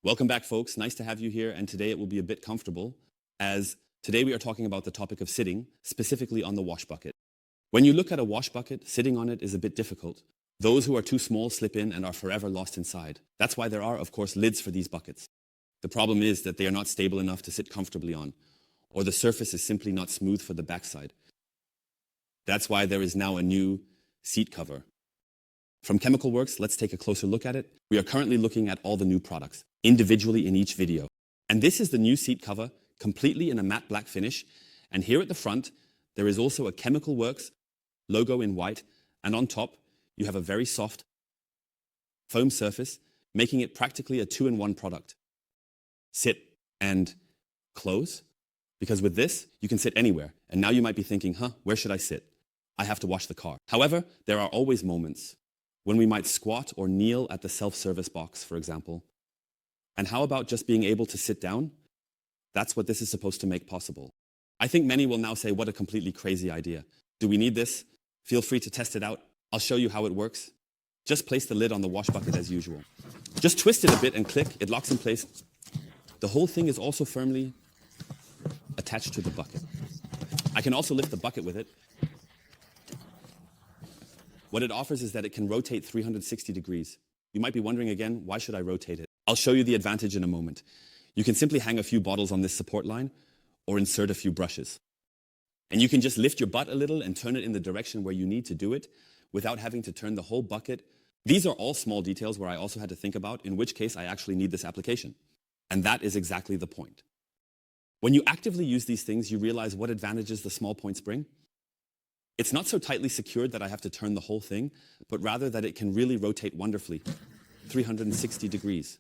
Welcome back, folks. Nice to have you here, and today it will be a bit comfortable, as today we are talking about the topic of sitting, specifically on the wash bucket. When you look at a wash bucket, sitting on it is a bit difficult. Those who are too small slip in and are forever lost inside. That's why there are, of course, lids for these buckets. The problem is that they are not stable enough to sit comfortably on, or the surface is simply not smooth for the backside. That's why there is now a new seat cover. From Chemicalworkz, let's take a closer look at it. We are currently looking at all the new products, individually in each video. And this is the new seat cover, completely in a matte black finish. And here at the front, there is also a Chemicalworkz logo in white. And on top, you have a very soft foam surface, making it practically a two-in-one product. Sit and close. Because with this, you can sit anywhere. And now you might be thinking, where should I sit? I have to wash the car. However, there are always moments when we might squat or kneel at the self-service box, for example. And how about just being able to sit down? That's what this is supposed to make possible. I think many will now say, what a completely crazy idea. Do we need this? Feel free to test it out. I'll show you how it works. Just place the lid on the wash bucket as usual. Just twist it a bit and click, it locks in place. The whole thing is also firmly attached to the bucket. I can also lift the bucket with it. What it offers is that it can rotate 360 degrees. You might be wondering again, why should I rotate it? I'll show you the advantage in a moment. You can simply hang a few bottles on this support line or insert a few brushes. And you can just lift your butt a little and turn it in the direction where you need to do it without having to turn the whole bucket. These are all small details where I also had to think about in which case I actually need this application. And that is exactly the point. When you actively use these things, you realize what advantages the small points bring. It's not so tightly secured that I have to turn the whole thing, but rather that it can really rotate wonderfully, 360 degrees.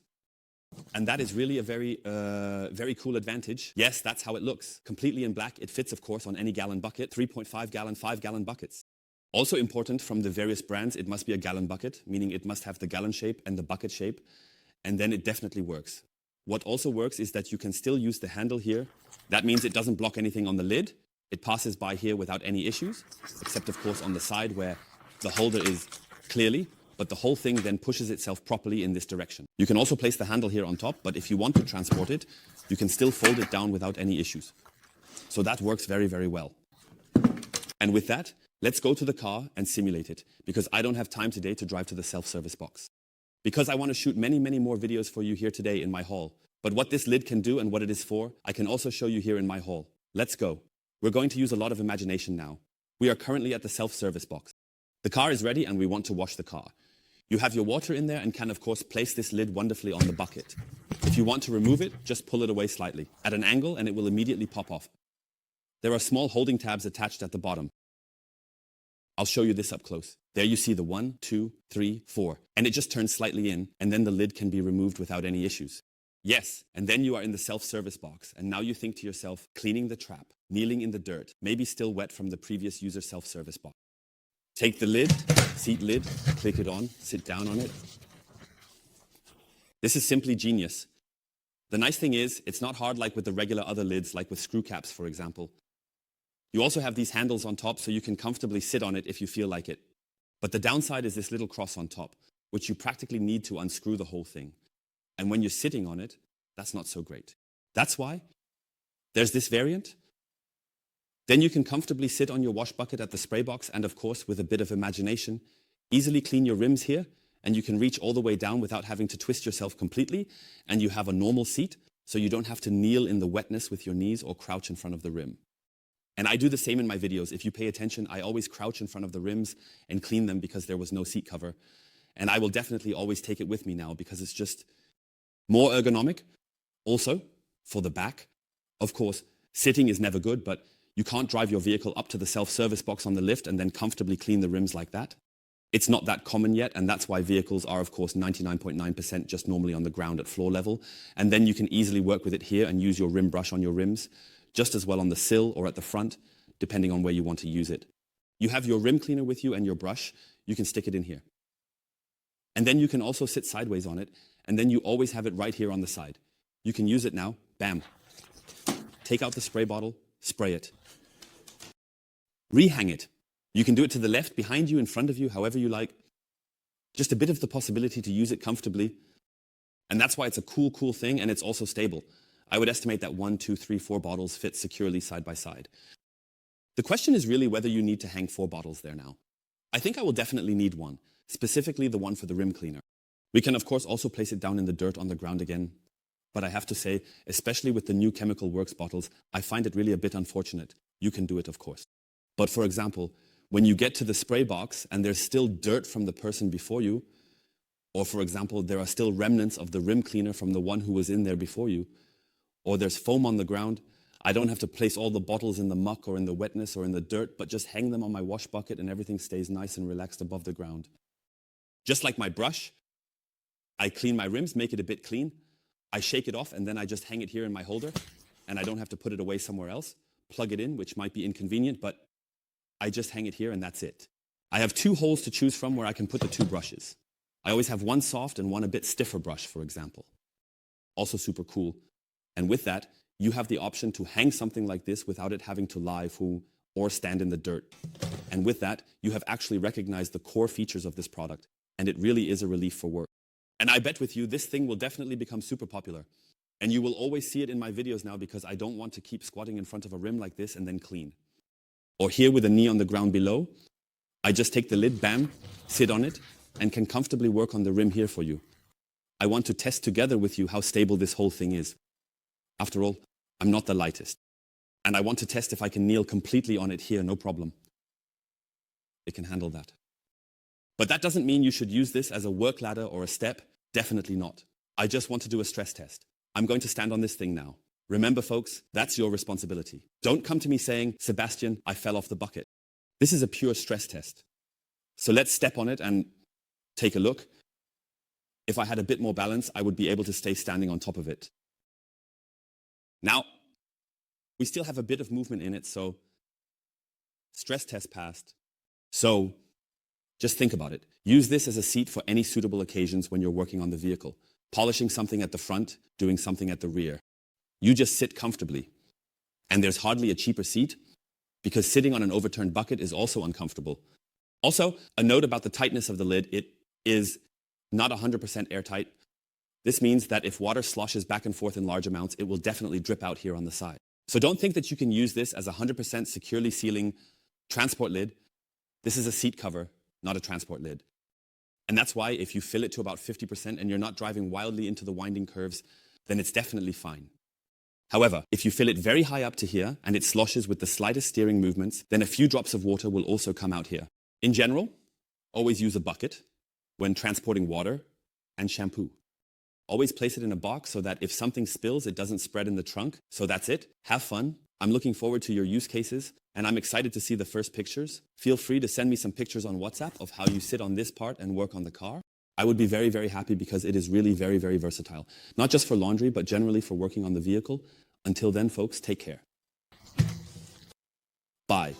And that is really a very cool advantage. Yes, that's how it looks. Completely in black. It fits, of course, on any gallon bucket, 3.5 gallon, 5 gallon buckets. Also important from the various brands, it must be a gallon bucket, meaning it must have the gallon shape and the bucket shape, and then it definitely works. What also works is that you can still use the handle here. That means it doesn't block anything on the lid. It passes by here without any issues, except of course on the side where the holder is clearly, but the whole thing then pushes itself properly in this direction. You can also place the handle here on top, but if you want to transport it, you can still fold it down without any issues. So that works very, very well. And with that, let's go to the car and simulate it, because I don't have time today to drive to the self-service box. Because I want to shoot many, many more videos for you here today in my haul. But what this lid can do and what it is for, I can also show you here in my haul. Let's go. We're going to use a lot of imagination now. We are currently at the self-service box. The car is ready and we want to wash the car. You have your water in there and can of course place this lid wonderfully on the bucket. If you want to remove it, just pull it away slightly at an angle and it will immediately pop off. There are small holding tabs attached at the bottom. I'll show you this up close. There you see the 1, 2, 3, 4, and it just turns slightly in and then the lid can be removed without any issues. Yes, and then you are in the self-service box and now you think to yourself, cleaning the trap, kneeling in the dirt, maybe still wet from the previous user self-service box. Take the lid, seat lid, click it on, sit down on it. This is simply genius. The nice thing is, it's not hard like with the regular other lids, like with screw caps, for example. You also have these handles on top so you can comfortably sit on it if you feel like it. But the downside is this little cross on top, which you practically need to unscrew the whole thing. And when you're sitting on it, that's not so great. That's why there's this variant. Then you can comfortably sit on your wash bucket at the spray box and of course, with a bit of imagination, easily clean your rims here and you can reach all the way down without having to twist yourself completely, and you have a normal seat so you don't have to kneel in the wetness with your knees or crouch in front of the rim. And I do the same in my videos. If you pay attention, I always crouch in front of the rims and clean them because there was no seat cover. And I will definitely always take it with me now because it's just more ergonomic. Also, for the back, of course, sitting is never good, but you can't drive your vehicle up to the self-service box on the lift and then comfortably clean the rims like that. It's not that common yet, and that's why vehicles are, of course, 99.9% just normally on the ground at floor level. And then you can easily work with it here and use your rim brush on your rims, just as well on the sill or at the front, depending on where you want to use it. You have your rim cleaner with you and your brush. You can stick it in here. And then you can also sit sideways on it, and then you always have it right here on the side. You can use it now, bam. Take out the spray bottle, spray it. Rehang it. You can do it to the left, behind you, in front of you, however you like. Just a bit of the possibility to use it comfortably. And that's why it's a cool thing, and it's also stable. I would estimate that 1, 2, 3, 4 bottles fit securely side by side. The question is really whether you need to hang 4 bottles there now. I think I will definitely need one, specifically the one for the rim cleaner. We can of course also place it down in the dirt on the ground again, but I have to say, especially with the new Chemicalworkz bottles, I find it really a bit unfortunate. You can do it of course. But for example, when you get to the spray box and there's still dirt from the person before you, or for example, there are still remnants of the rim cleaner from the one who was in there before you, or there's foam on the ground, I don't have to place all the bottles in the muck or in the wetness or in the dirt, but just hang them on my wash bucket and everything stays nice and relaxed above the ground. Just like my brush, I clean my rims, make it a bit clean, I shake it off and then I just hang it here in my holder and I don't have to put it away somewhere else, plug it in, which might be inconvenient, but I just hang it here and that's it. I have 2 holes to choose from where I can put the 2 brushes. I always have one soft and one a bit stiffer brush, for example. Also super cool. And with that, you have the option to hang something like this without it having to lie or stand in the dirt. And with that, you have actually recognized the core features of this product, and it really is a relief for work. And I bet with you, this thing will definitely become super popular. And you will always see it in my videos now because I don't want to keep squatting in front of a rim like this and then clean. Or here with a knee on the ground below, I just take the lid, bam, sit on it, and can comfortably work on the rim here for you. I want to test together with you how stable this whole thing is. After all, I'm not the lightest. And I want to test if I can kneel completely on it here, no problem. It can handle that. But that doesn't mean you should use this as a work ladder or a step. Definitely not. I just want to do a stress test. I'm going to stand on this thing now. Remember folks, that's your responsibility. Don't come to me saying, Sebastian, I fell off the bucket. This is a pure stress test. So let's step on it and take a look. If I had a bit more balance, I would be able to stay standing on top of it. Now, we still have a bit of movement in it, so stress test passed. So just think about it. Use this as a seat for any suitable occasions when you're working on the vehicle. Polishing something at the front, doing something at the rear. You just sit comfortably. And there's hardly a cheaper seat because sitting on an overturned bucket is also uncomfortable. Also, a note about the tightness of the lid, it is not 100% airtight. This means that if water sloshes back and forth in large amounts, it will definitely drip out here on the side. So don't think that you can use this as a 100% securely sealing transport lid. This is a seat cover, not a transport lid. And that's why if you fill it to about 50% and you're not driving wildly into the winding curves, then it's definitely fine. However, if you fill it very high up to here and it sloshes with the slightest steering movements, then a few drops of water will also come out here. In general, always use a bucket when transporting water and shampoo. Always place it in a box so that if something spills, it doesn't spread in the trunk. So that's it. Have fun. I'm looking forward to your use cases and I'm excited to see the first pictures. Feel free to send me some pictures on WhatsApp of how you sit on this part and work on the car. I would be very, very happy because it is really very, very versatile. Not just for laundry, but generally for working on the vehicle. Until then, folks, take care. Bye.